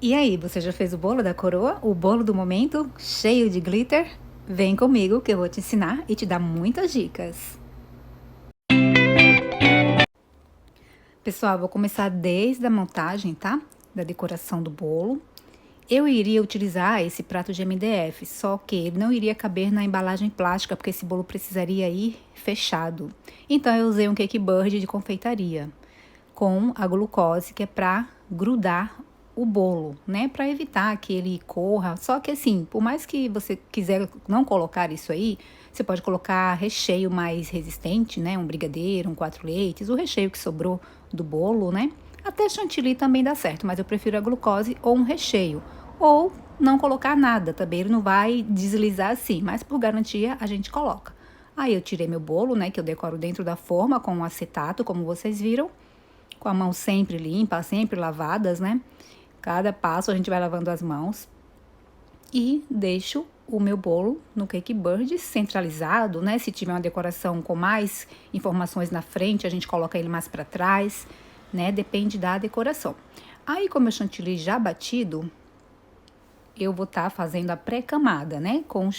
E aí, você já fez o bolo da coroa? O bolo do momento, cheio de glitter? Vem comigo que eu vou te ensinar e te dar muitas dicas. Pessoal, vou começar desde a montagem, tá? Da decoração do bolo. Eu iria utilizar esse prato de MDF, só que ele não iria caber na embalagem plástica, porque esse bolo precisaria ir fechado. Então, eu usei um cake bird de confeitaria, com a glucose, que é para grudar o bolo, né? Para evitar que ele corra. Só que assim, por mais que você quiser não colocar isso aí, você pode colocar recheio mais resistente, né? Um brigadeiro, um 4 leites, o recheio que sobrou do bolo, né? Até chantilly também dá certo, mas eu prefiro a glucose ou um recheio. Ou não colocar nada, também ele não vai deslizar assim, mas por garantia a gente coloca. Aí eu tirei meu bolo, né, que eu decoro dentro da forma com um acetato, como vocês viram, com a mão sempre limpa, sempre lavadas, né? Cada passo a gente vai lavando as mãos. E deixo o meu bolo no cake bird centralizado, né? Se tiver uma decoração com mais informações na frente, a gente coloca ele mais para trás, né? Depende da decoração. Aí, com o meu chantilly já batido, eu vou estar fazendo a pré-camada, né? Com o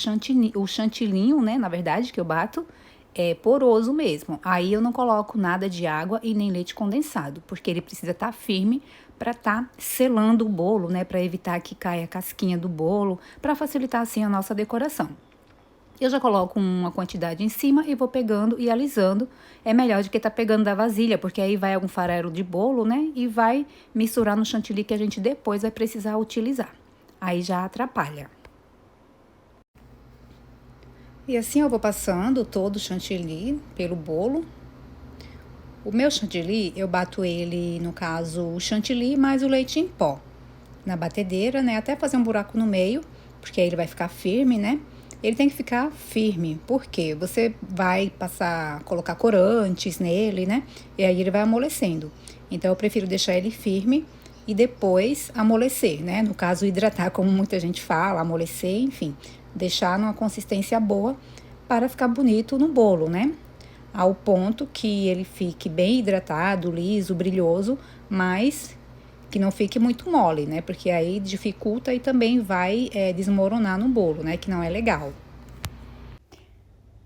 chantilinho, né? Na verdade, que eu bato, é poroso mesmo. Aí eu não coloco nada de água e nem leite condensado, porque ele precisa estar firme para estar selando o bolo, né? Para evitar que caia a casquinha do bolo, para facilitar assim a nossa decoração. Eu já coloco uma quantidade em cima e vou pegando e alisando. É melhor do que tá pegando da vasilha, porque aí vai algum farelo de bolo, né? E vai misturar no chantilly que a gente depois vai precisar utilizar. Aí já atrapalha. E assim eu vou passando todo o chantilly pelo bolo. O meu chantilly, eu bato ele, no caso, o chantilly mais o leite em pó na batedeira, né? Até fazer um buraco no meio, porque aí ele vai ficar firme, né? Ele tem que ficar firme, porque você vai passar, colocar corantes nele, né? E aí ele vai amolecendo. Então eu prefiro deixar ele firme e depois amolecer, né? No caso, hidratar, como muita gente fala, amolecer, enfim, deixar numa consistência boa para ficar bonito no bolo, né? Ao ponto que ele fique bem hidratado, liso, brilhoso, mas que não fique muito mole, né? Porque aí dificulta e também vai desmoronar no bolo, né? Que não é legal.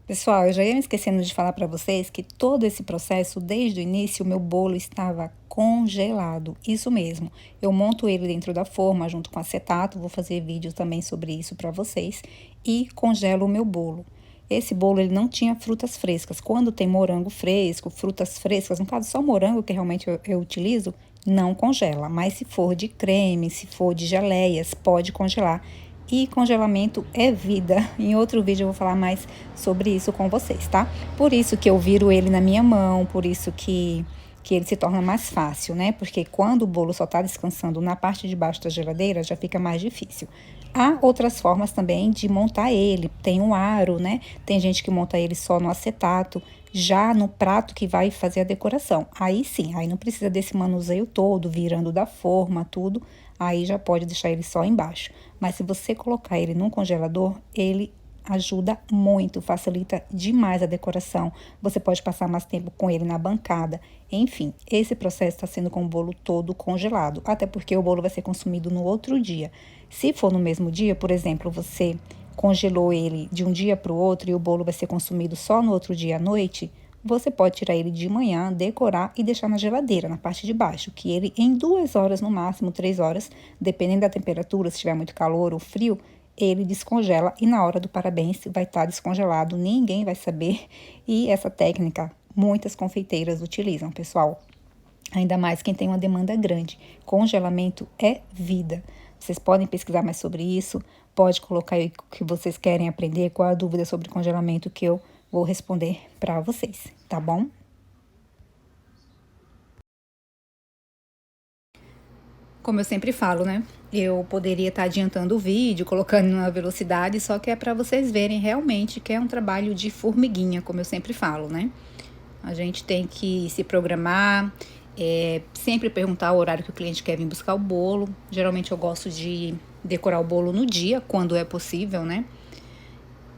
Pessoal, eu já ia me esquecendo de falar para vocês que todo esse processo, desde o início, o meu bolo estava congelado. Isso mesmo. Eu monto ele dentro da forma junto com acetato, vou fazer vídeo também sobre isso para vocês, e congelo o meu bolo. Esse bolo ele não tinha frutas frescas. Quando tem morango fresco, frutas frescas, no caso só morango que realmente eu utilizo, não congela. Mas se for de creme, se for de geleias, pode congelar. E congelamento é vida. Em outro vídeo eu vou falar mais sobre isso com vocês, tá? Por isso que eu viro ele na minha mão, por isso que ele se torna mais fácil, né? Porque quando o bolo só tá descansando na parte de baixo da geladeira, já fica mais difícil. Há outras formas também de montar ele. Tem um aro, né? Tem gente que monta ele só no acetato, já no prato que vai fazer a decoração. Aí sim, aí não precisa desse manuseio todo, virando da forma, tudo. Aí já pode deixar ele só embaixo. Mas se você colocar ele no congelador, ele ajuda muito, facilita demais a decoração. Você pode passar mais tempo com ele na bancada. Enfim, esse processo está sendo com o bolo todo congelado, até porque o bolo vai ser consumido no outro dia. Se for no mesmo dia, por exemplo, você congelou ele de um dia para o outro e o bolo vai ser consumido só no outro dia à noite, você pode tirar ele de manhã, decorar e deixar na geladeira, na parte de baixo, que ele em 2 horas, no máximo 3 horas, dependendo da temperatura, se tiver muito calor ou frio, ele descongela e na hora do parabéns vai estar descongelado, ninguém vai saber. E essa técnica muitas confeiteiras utilizam, pessoal. Ainda mais quem tem uma demanda grande. Congelamento é vida. Vocês podem pesquisar mais sobre isso, pode colocar aí o que vocês querem aprender, qual a dúvida sobre congelamento que eu vou responder para vocês, tá bom? Como eu sempre falo, né? Eu poderia estar adiantando o vídeo, colocando numa velocidade, só que é para vocês verem realmente que é um trabalho de formiguinha, como eu sempre falo, né? A gente tem que se programar, sempre perguntar o horário que o cliente quer vir buscar o bolo. Geralmente eu gosto de decorar o bolo no dia, quando é possível, né?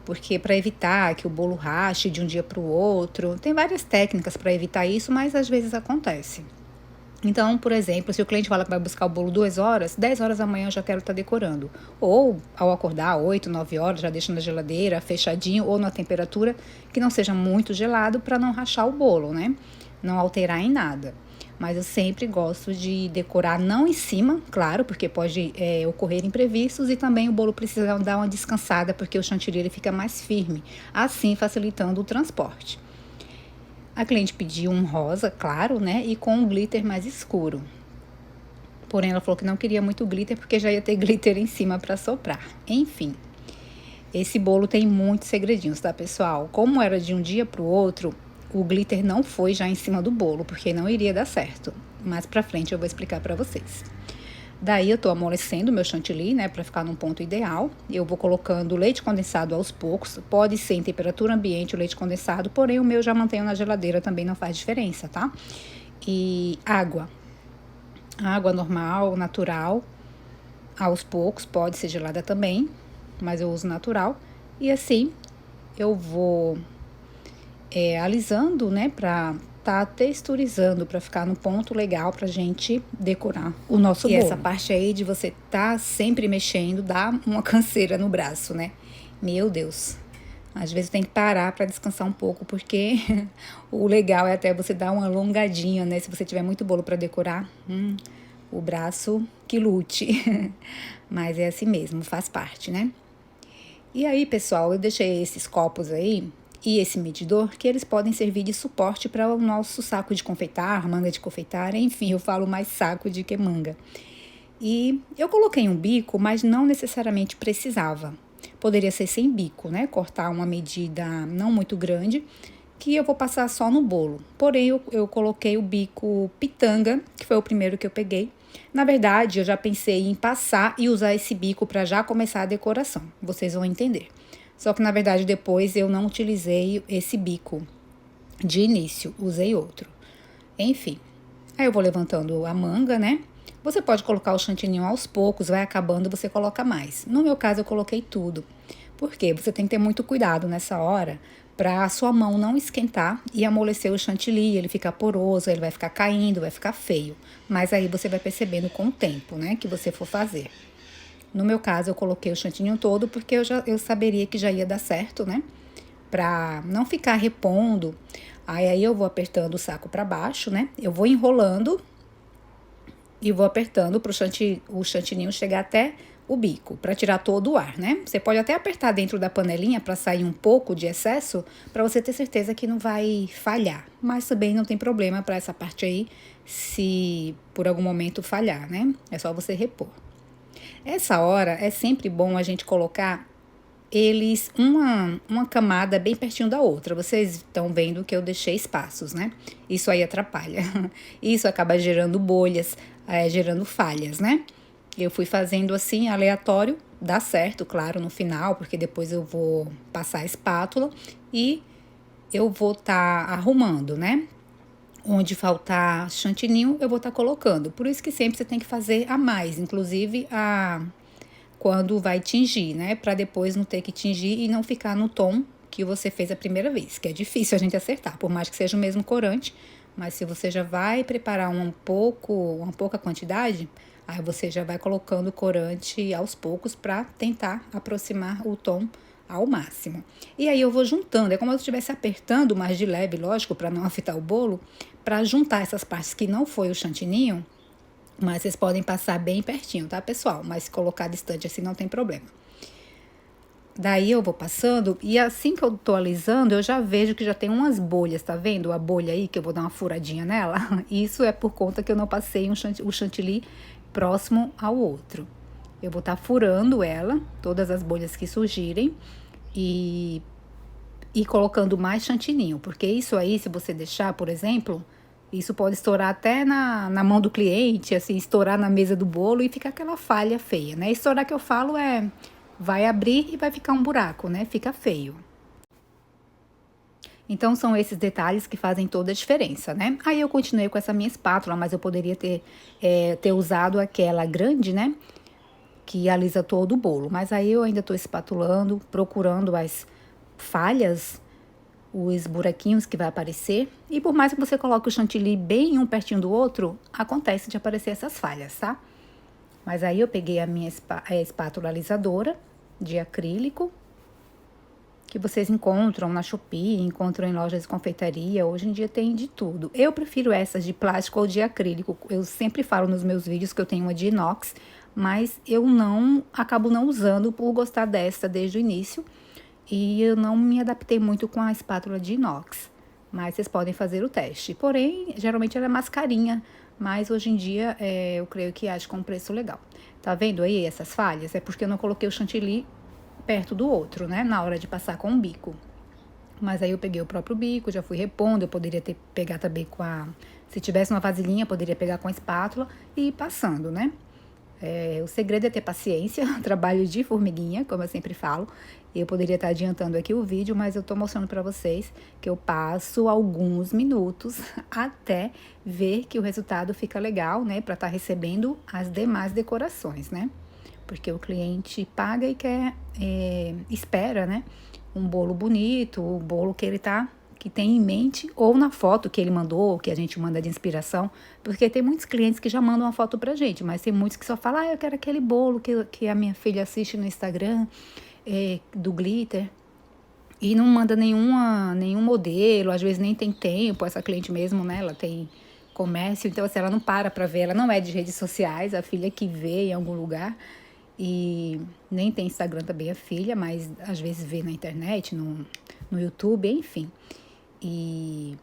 Porque para evitar que o bolo rache de um dia para o outro, tem várias técnicas para evitar isso, mas às vezes acontece. Então, por exemplo, se o cliente fala que vai buscar o bolo 2 horas, 10 horas da manhã eu já quero estar decorando. Ou ao acordar, 8, 9 horas, já deixo na geladeira, fechadinho, ou na temperatura que não seja muito gelado para não rachar o bolo, né? Não alterar em nada. Mas eu sempre gosto de decorar não em cima, claro, porque pode ocorrer imprevistos e também o bolo precisa dar uma descansada porque o chantilly ele fica mais firme, assim facilitando o transporte. A cliente pediu um rosa, claro, né? E com um glitter mais escuro. Porém, ela falou que não queria muito glitter porque já ia ter glitter em cima para soprar. Enfim, esse bolo tem muitos segredinhos, tá, pessoal? Como era de um dia para o outro, o glitter não foi já em cima do bolo, porque não iria dar certo. Mais pra frente eu vou explicar para vocês. Daí eu tô amolecendo o meu chantilly, né, para ficar num ponto ideal. Eu vou colocando leite condensado aos poucos. Pode ser em temperatura ambiente o leite condensado, porém o meu já mantenho na geladeira, também não faz diferença, tá? E água. Água normal, natural, aos poucos, pode ser gelada também, mas eu uso natural. E assim eu vou alisando, né, pra tá texturizando, para ficar no ponto legal pra gente decorar o nosso bolo. E essa parte aí de você tá sempre mexendo dá uma canseira no braço, né? Meu Deus. Às vezes tem que parar para descansar um pouco, porque o legal é até você dar uma alongadinha, né? Se você tiver muito bolo para decorar, o braço que lute. Mas é assim mesmo, faz parte, né? E aí, pessoal, eu deixei esses copos aí e esse medidor, que eles podem servir de suporte para o nosso saco de confeitar, manga de confeitar, enfim, eu falo mais saco de que manga. E eu coloquei um bico, mas não necessariamente precisava. Poderia ser sem bico, né? Cortar uma medida não muito grande, que eu vou passar só no bolo. Porém, eu coloquei o bico pitanga, que foi o primeiro que eu peguei. Na verdade, eu já pensei em passar e usar esse bico para já começar a decoração. Vocês vão entender. Só que, na verdade, depois eu não utilizei esse bico de início, usei outro. Enfim, aí eu vou levantando a manga, né? Você pode colocar o chantininho aos poucos, vai acabando, você coloca mais. No meu caso, eu coloquei tudo. Por quê? Você tem que ter muito cuidado nessa hora para a sua mão não esquentar e amolecer o chantilly, ele ficar poroso, ele vai ficar caindo, vai ficar feio. Mas aí você vai percebendo com o tempo, né, que você for fazer. No meu caso, eu coloquei o chantininho todo porque eu saberia que já ia dar certo, né? Pra não ficar repondo. Aí eu vou apertando o saco para baixo, né? Eu vou enrolando e vou apertando para o chantininho chegar até o bico, para tirar todo o ar, né? Você pode até apertar dentro da panelinha para sair um pouco de excesso, para você ter certeza que não vai falhar. Mas também não tem problema para essa parte aí, se por algum momento falhar, né? É só você repor. Essa hora é sempre bom a gente colocar eles uma camada bem pertinho da outra. Vocês estão vendo que eu deixei espaços, né? Isso aí atrapalha. Isso acaba gerando bolhas, gerando falhas, né? Eu fui fazendo assim, aleatório, dá certo, claro, no final, porque depois eu vou passar a espátula e eu vou estar arrumando, né? Onde faltar chantininho, eu vou estar colocando. Por isso que sempre você tem que fazer a mais, inclusive quando vai tingir, né? Para depois não ter que tingir e não ficar no tom que você fez a primeira vez, que é difícil a gente acertar, por mais que seja o mesmo corante, mas se você já vai preparar uma pouca quantidade, aí você já vai colocando o corante aos poucos para tentar aproximar o tom ao máximo. E aí eu vou juntando, é como se eu estivesse apertando mais de leve, lógico, para não afitar o bolo, para juntar essas partes que não foi o chantininho, mas vocês podem passar bem pertinho, tá, pessoal? Mas se colocar distante assim não tem problema. Daí eu vou passando e assim que eu tô alisando, eu já vejo que já tem umas bolhas, tá vendo? A bolha aí, que eu vou dar uma furadinha nela. Isso é por conta que eu não passei o chantilly próximo ao outro. Eu vou estar furando ela, todas as bolhas que surgirem e colocando mais chantininho. Porque isso aí, se você deixar, por exemplo, isso pode estourar até na mão do cliente, assim, estourar na mesa do bolo e ficar aquela falha feia, né? Estourar que eu falo vai abrir e vai ficar um buraco, né? Fica feio. Então, são esses detalhes que fazem toda a diferença, né? Aí eu continuei com essa minha espátula, mas eu poderia ter usado aquela grande, né? Que alisa todo o bolo. Mas aí eu ainda tô espatulando, procurando as falhas os buraquinhos que vai aparecer. E por mais que você coloque o chantilly bem um pertinho do outro, acontece de aparecer essas falhas, tá? Mas aí eu peguei a minha espátula alisadora de acrílico, que vocês encontram na Shopee, encontram em lojas de confeitaria, hoje em dia tem de tudo. Eu prefiro essas de plástico ou de acrílico. Eu sempre falo nos meus vídeos que eu tenho uma de inox, mas eu acabo não usando por gostar dessa desde o início. E eu não me adaptei muito com a espátula de inox, mas vocês podem fazer o teste. Porém, geralmente ela é mais carinha, mas hoje em dia eu creio que acho com um preço legal. Tá vendo aí essas falhas? É porque eu não coloquei o chantilly perto do outro, né? Na hora de passar com o bico. Mas aí eu peguei o próprio bico, já fui repondo. Eu poderia pegar também com a... Se tivesse uma vasilhinha, poderia pegar com a espátula e ir passando, né? O segredo é ter paciência, trabalho de formiguinha, como eu sempre falo. Eu poderia estar adiantando aqui o vídeo, mas eu tô mostrando para vocês que eu passo alguns minutos até ver que o resultado fica legal, né? Para estar recebendo as demais decorações, né? Porque o cliente paga e espera, né? Um bolo bonito, o bolo que que tem em mente, ou na foto que ele mandou, ou que a gente manda de inspiração, porque tem muitos clientes que já mandam uma foto pra gente, mas tem muitos que só falam, eu quero aquele bolo que a minha filha assiste no Instagram, do glitter, e não manda nenhum modelo, às vezes nem tem tempo, essa cliente mesmo, né, ela tem comércio, então assim, ela não para ver, ela não é de redes sociais, a filha que vê em algum lugar, e nem tem Instagram também a filha, mas às vezes vê na internet, no YouTube, enfim. E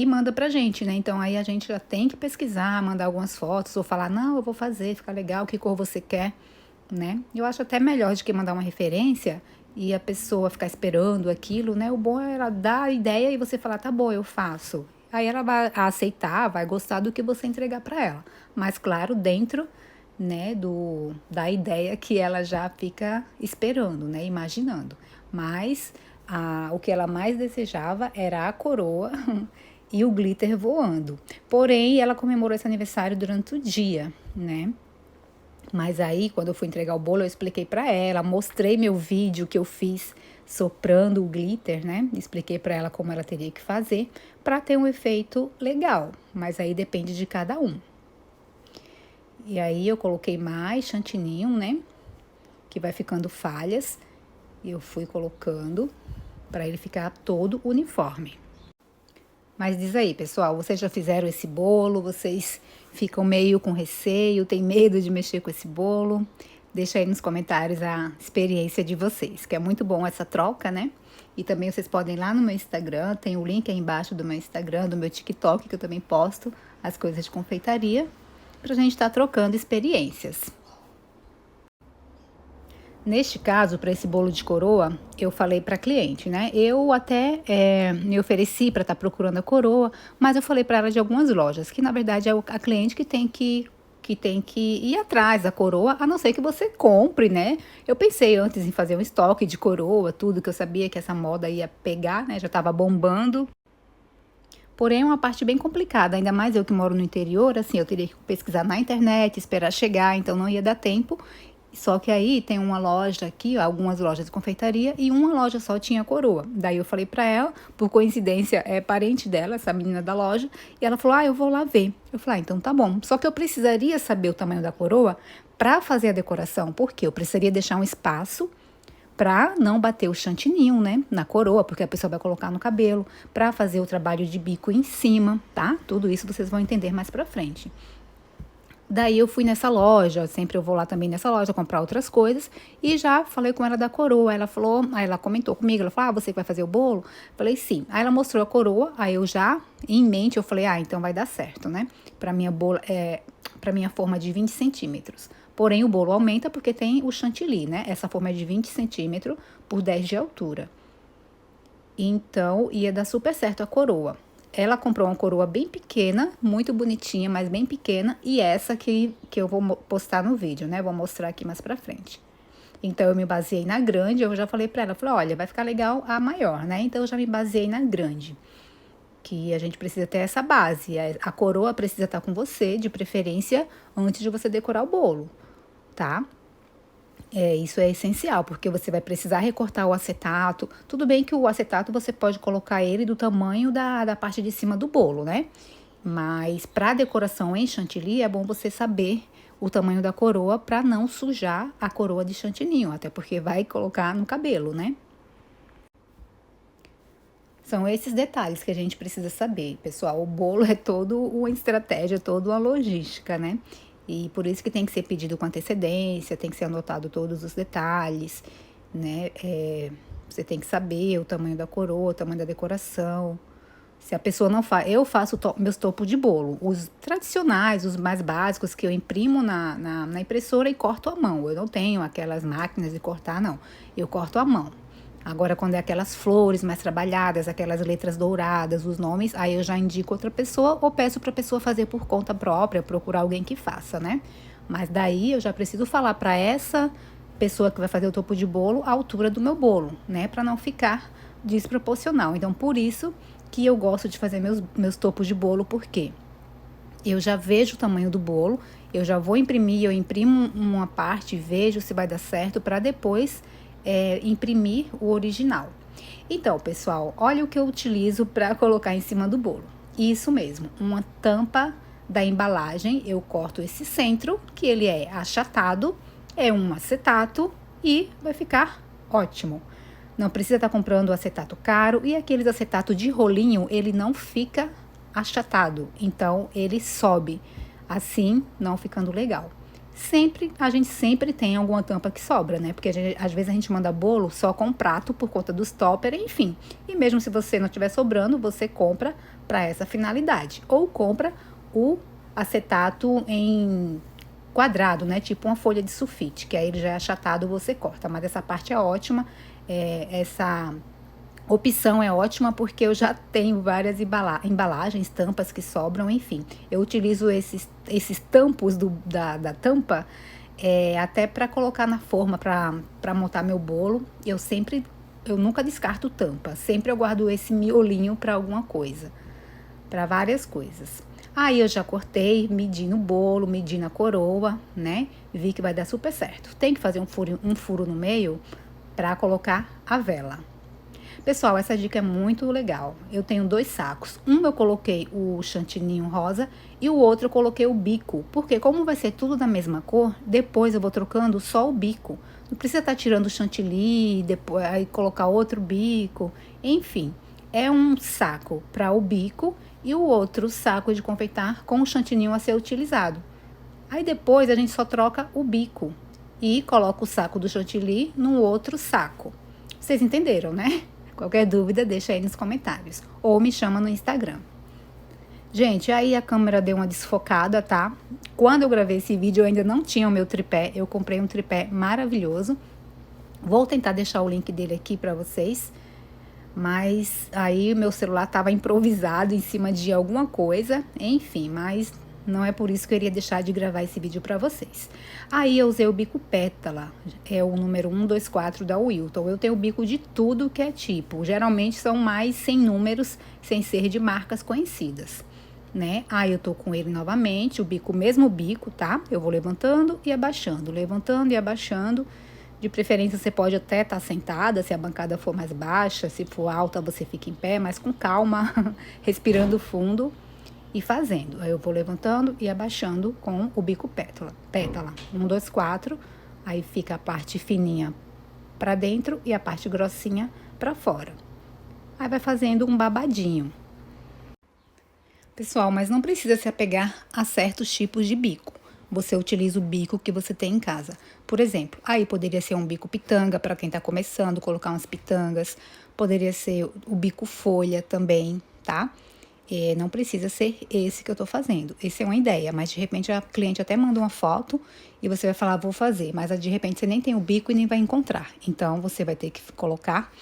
manda pra gente, né? Então aí a gente já tem que pesquisar, mandar algumas fotos, ou falar, não, eu vou fazer, fica legal, que cor você quer, né? Eu acho até melhor do que mandar uma referência e a pessoa ficar esperando aquilo, né? O bom é ela dar a ideia e você falar, tá bom, eu faço. Aí ela vai aceitar, vai gostar do que você entregar para ela. Mas claro, dentro, né, da ideia que ela já fica esperando, né, imaginando. Mas o que ela mais desejava era a coroa e o glitter voando. Porém, ela comemorou esse aniversário durante o dia, né? Mas aí, quando eu fui entregar o bolo, eu expliquei para ela, mostrei meu vídeo que eu fiz soprando o glitter, né? Expliquei para ela como ela teria que fazer para ter um efeito legal, mas aí depende de cada um. E aí eu coloquei mais chantininho, né? Que vai ficando falhas. E eu fui colocando para ele ficar todo uniforme. Mas diz aí, pessoal, vocês já fizeram esse bolo? Vocês ficam meio com receio, tem medo de mexer com esse bolo? Deixa aí nos comentários a experiência de vocês, que é muito bom essa troca, né? E também vocês podem ir lá no meu Instagram, tem o link aí embaixo do meu Instagram, do meu TikTok, que eu também posto as coisas de confeitaria, pra gente estar trocando experiências. Neste caso, para esse bolo de coroa, eu falei para a cliente, né? Eu até me ofereci para estar procurando a coroa, mas eu falei para ela de algumas lojas, que na verdade é a cliente que tem que ir atrás da coroa, a não ser que você compre, né? Eu pensei antes em fazer um estoque de coroa, tudo que eu sabia que essa moda ia pegar, né? Já estava bombando. Porém, é uma parte bem complicada, ainda mais eu que moro no interior, assim, eu teria que pesquisar na internet, esperar chegar, então não ia dar tempo. Só que aí tem uma loja aqui, algumas lojas de confeitaria, e uma loja só tinha coroa. Daí eu falei pra ela, por coincidência, é parente dela, essa menina da loja, e ela falou, eu vou lá ver. Eu falei, então tá bom. Só que eu precisaria saber o tamanho da coroa pra fazer a decoração, porque eu precisaria deixar um espaço pra não bater o chantininho, né, na coroa, porque a pessoa vai colocar no cabelo, pra fazer o trabalho de bico em cima, tá? Tudo isso vocês vão entender mais pra frente. Daí eu fui nessa loja, sempre eu vou lá também nessa loja comprar outras coisas, e já falei com ela da coroa. Ela falou, aí ela comentou comigo, ela falou, você que vai fazer o bolo? Falei, sim. Aí ela mostrou a coroa, aí eu já, em mente, eu falei, então vai dar certo, né? Pra minha forma de 20 centímetros. Porém, o bolo aumenta porque tem o chantilly, né? Essa forma é de 20 centímetros por 10 de altura. Então, ia dar super certo a coroa. Ela comprou uma coroa bem pequena, muito bonitinha, mas bem pequena. E essa que eu vou postar no vídeo, né? Vou mostrar aqui mais pra frente. Então, eu me baseei na grande. Eu já falei pra ela, falei, olha, vai ficar legal a maior, né? Então, eu já me baseei na grande. Que a gente precisa ter essa base. A coroa precisa estar com você, de preferência, antes de você decorar o bolo, tá? Isso é essencial, porque você vai precisar recortar o acetato. Tudo bem que o acetato você pode colocar ele do tamanho da parte de cima do bolo, né? Mas para decoração em chantilly é bom você saber o tamanho da coroa para não sujar a coroa de chantininho, até porque vai colocar no cabelo, né? São esses detalhes que a gente precisa saber, pessoal. O bolo é todo uma estratégia, toda uma logística, né? E por isso que tem que ser pedido com antecedência, tem que ser anotado todos os detalhes, né? Você tem que saber o tamanho da coroa, o tamanho da decoração. Se a pessoa não faz, eu faço meus topos de bolo, os tradicionais, os mais básicos que eu imprimo na impressora e corto à mão. Eu não tenho aquelas máquinas de cortar, não. Eu corto à mão. Agora, quando é aquelas flores mais trabalhadas, aquelas letras douradas, os nomes, aí eu já indico outra pessoa ou peço para a pessoa fazer por conta própria, procurar alguém que faça, né? Mas daí eu já preciso falar para essa pessoa que vai fazer o topo de bolo a altura do meu bolo, né? Para não ficar desproporcional. Então, por isso que eu gosto de fazer meus topos de bolo, porque eu já vejo o tamanho do bolo, eu já vou imprimir, eu imprimo uma parte, vejo se vai dar certo, para depois imprimir o original. Então, pessoal, olha o que eu utilizo para colocar em cima do bolo. Isso mesmo, uma tampa da embalagem, eu corto esse centro, que ele é achatado, é um acetato e vai ficar ótimo. Não precisa estar comprando acetato caro, e aqueles acetato de rolinho, ele não fica achatado, então ele sobe, assim não ficando legal. A gente sempre tem alguma tampa que sobra, né? Porque às vezes a gente manda bolo só com prato por conta dos topper, enfim. E mesmo se você não tiver sobrando, você compra para essa finalidade. Ou compra o acetato em quadrado, né? Tipo uma folha de sulfite, que aí ele já é achatado, você corta. Mas essa parte é ótima, essa opção é ótima porque eu já tenho várias embalagens, tampas que sobram, enfim. Eu utilizo esses tampos da tampa até para colocar na forma, para montar meu bolo. Eu nunca descarto tampa, sempre eu guardo esse miolinho para alguma coisa, para várias coisas. Aí eu já cortei, medi no bolo, medi na coroa, né? Vi que vai dar super certo. Tem que fazer um furo no meio para colocar a vela. Pessoal, essa dica é muito legal. Eu tenho 2 sacos. Um eu coloquei o chantininho rosa e o outro eu coloquei o bico. Porque como vai ser tudo da mesma cor, depois eu vou trocando só o bico. Não precisa estar tirando o chantilly, depois aí colocar outro bico. Enfim, é um saco para o bico e o outro saco de confeitar com o chantininho a ser utilizado. Aí depois a gente só troca o bico e coloca o saco do chantilly no outro saco. Vocês entenderam, né? Qualquer dúvida, deixa aí nos comentários. Ou me chama no Instagram. Gente, aí a câmera deu uma desfocada, tá? Quando eu gravei esse vídeo, eu ainda não tinha o meu tripé. Eu comprei um tripé maravilhoso. Vou tentar deixar o link dele aqui pra vocês. Mas aí meu celular tava improvisado em cima de alguma coisa. Enfim, mas não é por isso que eu iria deixar de gravar esse vídeo para vocês. Aí eu usei o bico pétala, é o número 124 da Wilton. Eu tenho o bico de tudo que é tipo. Geralmente são mais sem números, sem ser de marcas conhecidas, né? Aí eu tô com ele novamente, o mesmo bico, tá? Eu vou levantando e abaixando, levantando e abaixando. De preferência, você pode até estar sentada, se a bancada for mais baixa, se for alta, você fica em pé, mas com calma, respirando fundo. E fazendo, aí eu vou levantando e abaixando com o bico pétala. 1, 2, 4, aí fica a parte fininha para dentro e a parte grossinha para fora. Aí vai fazendo um babadinho. Pessoal, mas não precisa se apegar a certos tipos de bico. Você utiliza o bico que você tem em casa. Por exemplo, aí poderia ser um bico pitanga para quem tá começando, colocar umas pitangas. Poderia ser o bico folha também, tá? Não precisa ser esse que eu tô fazendo. Esse é uma ideia, mas de repente a cliente até manda uma foto e você vai falar, vou fazer. Mas de repente você nem tem o bico e nem vai encontrar. Então, você vai ter que colocar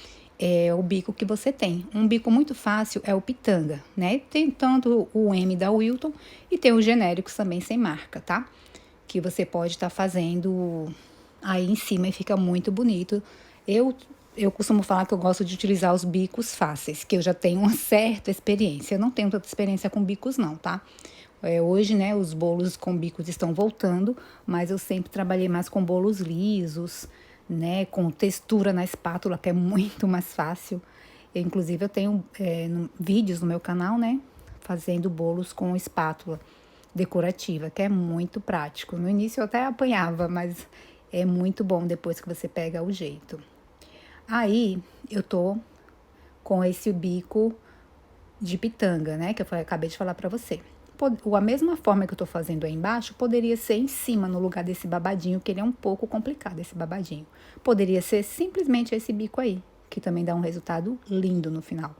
o bico que você tem. Um bico muito fácil é o pitanga, né? Tem tanto o M da Wilton e tem os genéricos também sem marca, tá? Que você pode estar fazendo aí em cima e fica muito bonito. Eu costumo falar que eu gosto de utilizar os bicos fáceis, que eu já tenho uma certa experiência. Eu não tenho tanta experiência com bicos não, tá? Hoje, né, os bolos com bicos estão voltando, mas eu sempre trabalhei mais com bolos lisos, né, com textura na espátula, que é muito mais fácil. Inclusive, eu tenho vídeos no meu canal, né, fazendo bolos com espátula decorativa, que é muito prático. No início eu até apanhava, mas é muito bom depois que você pega o jeito. Aí, eu tô com esse bico de pitanga, né, que eu acabei de falar pra você. A mesma forma que eu tô fazendo aí embaixo, poderia ser em cima, no lugar desse babadinho, que ele é um pouco complicado, esse babadinho. Poderia ser simplesmente esse bico aí, que também dá um resultado lindo no final.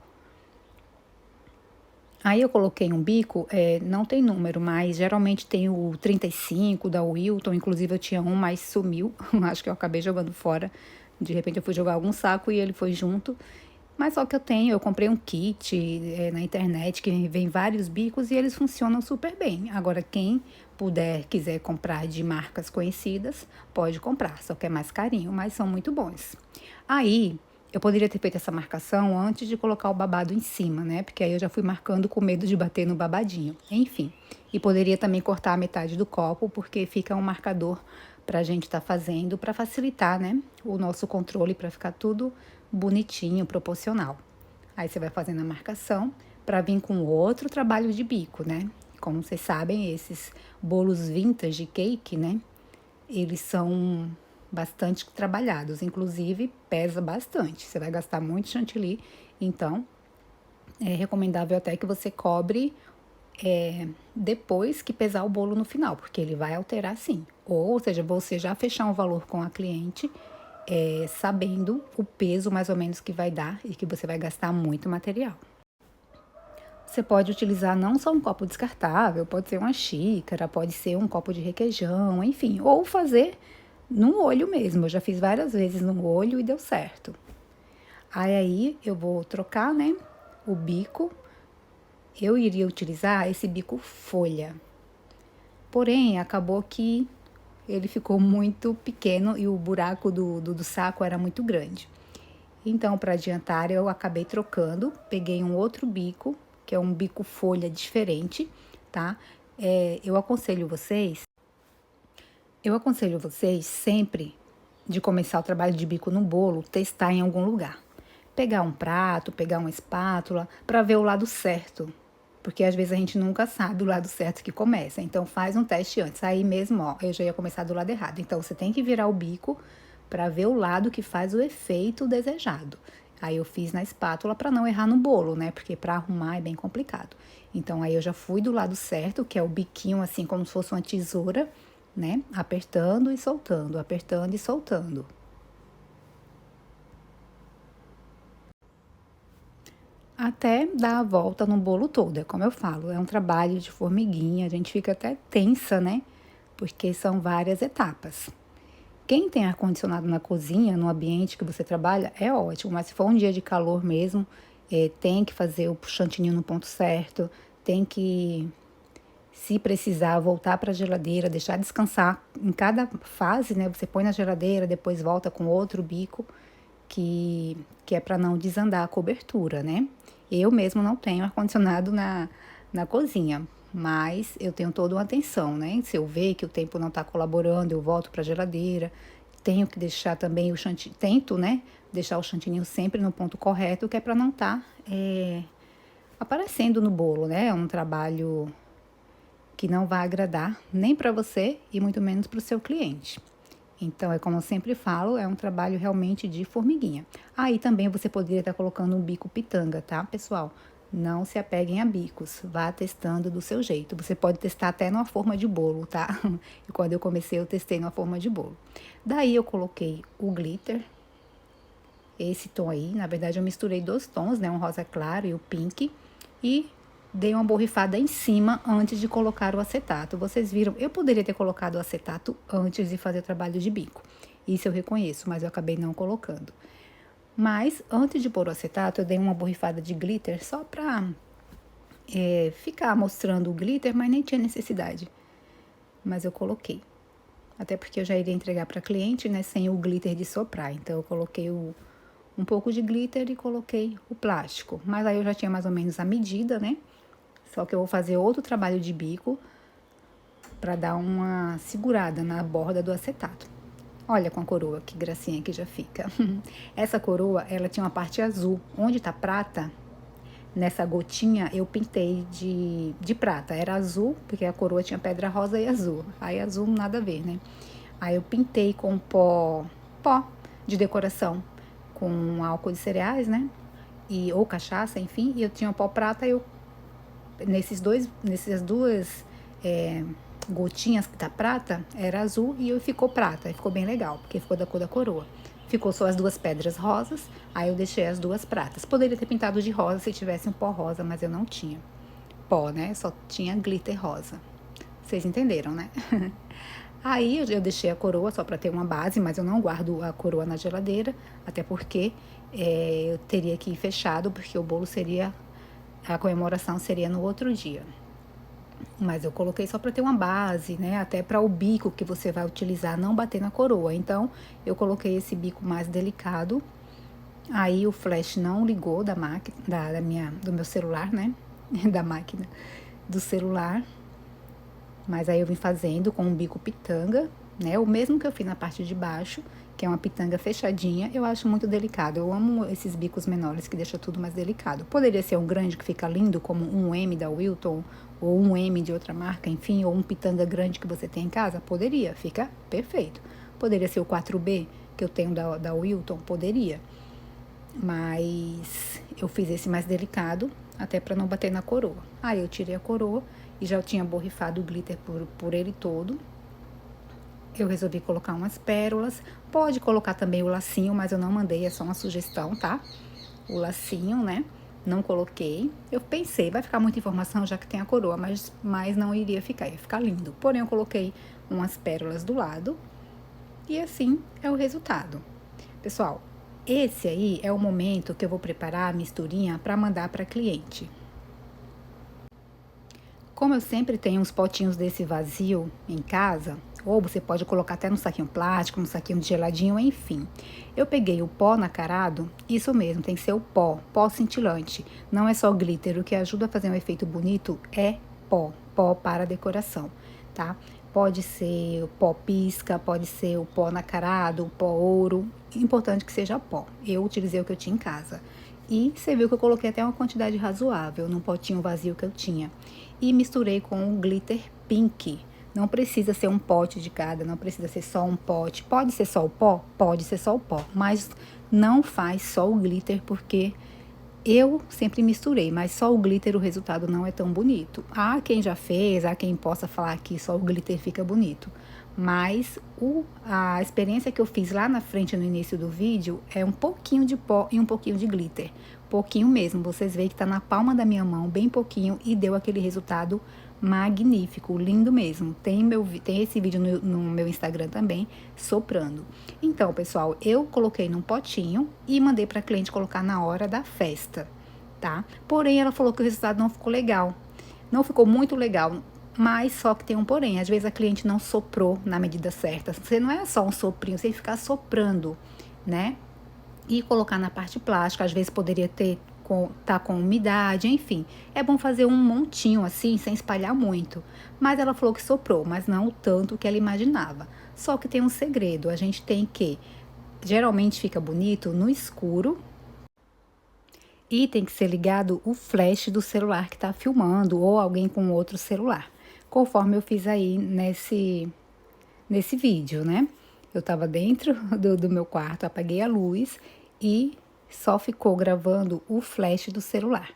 Aí eu coloquei um bico, não tem número, mas geralmente tem o 35 da Wilton, inclusive eu tinha um, mas sumiu, acho que eu acabei jogando fora. De repente eu fui jogar algum saco e ele foi junto. Mas só que eu comprei um kit na internet que vem vários bicos e eles funcionam super bem. Agora, quem quiser comprar de marcas conhecidas, pode comprar, só que é mais carinho, mas são muito bons. Aí, eu poderia ter feito essa marcação antes de colocar o babado em cima, né? Porque aí eu já fui marcando com medo de bater no babadinho. Enfim, e poderia também cortar a metade do copo, porque fica um marcador para a gente estar fazendo, para facilitar, né, o nosso controle, para ficar tudo bonitinho, proporcional. Aí você vai fazendo a marcação para vir com outro trabalho de bico, né? Como vocês sabem, esses bolos vintage cake, né, eles são bastante trabalhados, inclusive pesa bastante. Você vai gastar muito chantilly, então é recomendável até que você cobre depois que pesar o bolo no final, porque ele vai alterar sim. Ou seja, você já fechar um valor com a cliente, sabendo o peso mais ou menos que vai dar e que você vai gastar muito material. Você pode utilizar não só um copo descartável, pode ser uma xícara, pode ser um copo de requeijão, enfim, ou fazer no olho mesmo. Eu já fiz várias vezes no olho e deu certo. Aí eu vou trocar, né, o bico. Eu iria utilizar esse bico folha. Porém, acabou que ele ficou muito pequeno e o buraco do saco era muito grande. Então, para adiantar, eu acabei trocando, peguei um outro bico, que é um bico folha diferente, tá? Eu aconselho vocês sempre de começar o trabalho de bico no bolo, testar em algum lugar. Pegar um prato, pegar uma espátula, para ver o lado certo. Porque às vezes a gente nunca sabe o lado certo que começa. Então faz um teste antes. Aí mesmo, ó, eu já ia começar do lado errado. Então você tem que virar o bico para ver o lado que faz o efeito desejado. Aí eu fiz na espátula para não errar no bolo, né? Porque para arrumar é bem complicado. Então aí eu já fui do lado certo, que é o biquinho assim como se fosse uma tesoura, né? Apertando e soltando, apertando e soltando. Até dar a volta no bolo todo, é como eu falo, é um trabalho de formiguinha, a gente fica até tensa, né? Porque são várias etapas. Quem tem ar-condicionado na cozinha, no ambiente que você trabalha, é ótimo, mas se for um dia de calor mesmo, tem que fazer o chantininho no ponto certo, tem que, se precisar, voltar para a geladeira, deixar descansar em cada fase, né? Você põe na geladeira, depois volta com outro bico, que é para não desandar a cobertura, né? Eu mesmo não tenho ar-condicionado na cozinha, mas eu tenho toda uma atenção, né? Se eu ver que o tempo não está colaborando, eu volto para a geladeira. Tenho que deixar também o chantilly, tento, né? Deixar o chantininho sempre no ponto correto, que é para não estar aparecendo no bolo, né? É um trabalho que não vai agradar nem para você e muito menos para o seu cliente. Então, é como eu sempre falo, é um trabalho realmente de formiguinha. Aí também você poderia estar colocando um bico pitanga, tá, pessoal? Não se apeguem a bicos, vá testando do seu jeito. Você pode testar até numa forma de bolo, tá? E quando eu comecei, eu testei numa forma de bolo. Daí eu coloquei o glitter, esse tom aí. Na verdade, eu misturei dois tons, né? Um rosa claro e o pink. E dei uma borrifada em cima antes de colocar o acetato. Vocês viram, eu poderia ter colocado o acetato antes de fazer o trabalho de bico. Isso eu reconheço, mas eu acabei não colocando. Mas, antes de pôr o acetato, eu dei uma borrifada de glitter só pra ficar mostrando o glitter, mas nem tinha necessidade. Mas eu coloquei. Até porque eu já iria entregar para cliente, né, sem o glitter de soprar. Então, eu coloquei um pouco de glitter e coloquei o plástico. Mas aí eu já tinha mais ou menos a medida, né? Só que eu vou fazer outro trabalho de bico para dar uma segurada na borda do acetato. Olha com a coroa, que gracinha que já fica. Essa coroa, ela tinha uma parte azul. Onde tá prata, nessa gotinha, eu pintei de prata. Era azul, porque a coroa tinha pedra rosa e azul. Aí azul nada a ver, né? Aí eu pintei com pó de decoração, com álcool de cereais, né? Ou cachaça, enfim. E eu tinha pó prata, nessas duas gotinhas que tá prata, era azul e ficou prata. E ficou bem legal, porque ficou da cor da coroa. Ficou só as duas pedras rosas, aí eu deixei as duas pratas. Poderia ter pintado de rosa se tivesse um pó rosa, mas eu não tinha pó, né? Só tinha glitter rosa. Vocês entenderam, né? Aí eu deixei a coroa só para ter uma base, mas eu não guardo a coroa na geladeira, até porque eu teria que ir fechado, porque a comemoração seria no outro dia. Mas eu coloquei só para ter uma base, né? Até para o bico que você vai utilizar não bater na coroa. Então, eu coloquei esse bico mais delicado. Aí o flash não ligou da máquina, do meu celular, né? Da máquina do celular. Mas aí eu vim fazendo com um bico pitanga, né? O mesmo que eu fiz na parte de baixo, que é uma pitanga fechadinha. Eu acho muito delicado. Eu amo esses bicos menores que deixa tudo mais delicado. Poderia ser um grande que fica lindo, como um M da Wilton, ou um M de outra marca, enfim, ou um pitanga grande que você tem em casa? Poderia, fica perfeito. Poderia ser o 4B que eu tenho da Wilton? Poderia. Mas eu fiz esse mais delicado, até para não bater na coroa. Aí eu tirei a coroa e já tinha borrifado o glitter por ele todo. Eu resolvi colocar umas pérolas. Pode colocar também o lacinho, mas eu não mandei, é só uma sugestão, tá? O lacinho, né? Não coloquei. Eu pensei, vai ficar muita informação já que tem a coroa, mas não iria ficar, ia ficar lindo. Porém, eu coloquei umas pérolas do lado e assim é o resultado. Pessoal, esse aí é o momento que eu vou preparar a misturinha para mandar para cliente. Como eu sempre tenho uns potinhos desse vazio em casa, ou você pode colocar até no saquinho plástico, no saquinho de geladinho, enfim. Eu peguei o pó nacarado, isso mesmo, tem que ser o pó cintilante. Não é só glitter, o que ajuda a fazer um efeito bonito é pó para decoração, tá? Pode ser o pó pisca, pode ser o pó nacarado, o pó ouro, importante que seja pó. Eu utilizei o que eu tinha em casa. E você viu que eu coloquei até uma quantidade razoável num potinho vazio que eu tinha. E misturei com o glitter pink. Não precisa ser um pote de cada, não precisa ser só um pote. Pode ser só o pó? Pode ser só o pó. Mas não faz só o glitter, porque eu sempre misturei, mas só o glitter o resultado não é tão bonito. Há quem já fez, há quem possa falar que só o glitter fica bonito. Mas a experiência que eu fiz lá na frente no início do vídeo é um pouquinho de pó e um pouquinho de glitter. Pouquinho mesmo, vocês veem que tá na palma da minha mão, bem pouquinho, e deu aquele resultado magnífico, lindo mesmo. Tem esse vídeo no meu Instagram também, soprando. Então, pessoal, eu coloquei num potinho e mandei pra cliente colocar na hora da festa, tá? Porém, ela falou que o resultado não ficou legal. Não ficou muito legal. Mas só que tem um porém, às vezes a cliente não soprou na medida certa. Você não é só um soprinho, você tem que ficar soprando, né? E colocar na parte plástica, às vezes poderia tá com umidade, enfim. É bom fazer um montinho assim, sem espalhar muito. Mas ela falou que soprou, mas não o tanto que ela imaginava. Só que tem um segredo, a gente tem que, geralmente fica bonito no escuro, e tem que ser ligado o flash do celular que tá filmando, ou alguém com outro celular. Conforme eu fiz aí nesse vídeo, né? Eu tava dentro do meu quarto, apaguei a luz e só ficou gravando o flash do celular.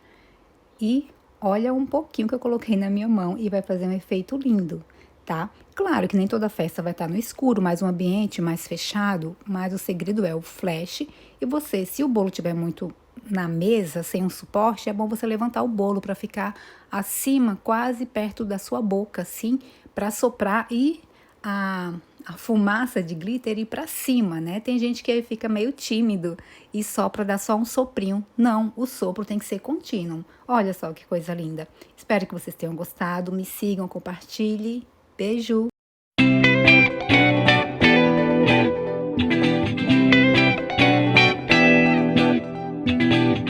E olha um pouquinho que eu coloquei na minha mão e vai fazer um efeito lindo, tá? Claro que nem toda festa vai estar no escuro, mas um ambiente mais fechado, mas o segredo é o flash. E você, se o bolo tiver muito na mesa, sem um suporte, é bom você levantar o bolo para ficar acima, quase perto da sua boca, assim, para soprar e a fumaça de glitter ir para cima, né? Tem gente que fica meio tímido e sopra, dá só um soprinho. Não, o sopro tem que ser contínuo. Olha só que coisa linda. Espero que vocês tenham gostado. Me sigam, compartilhem. Beijo!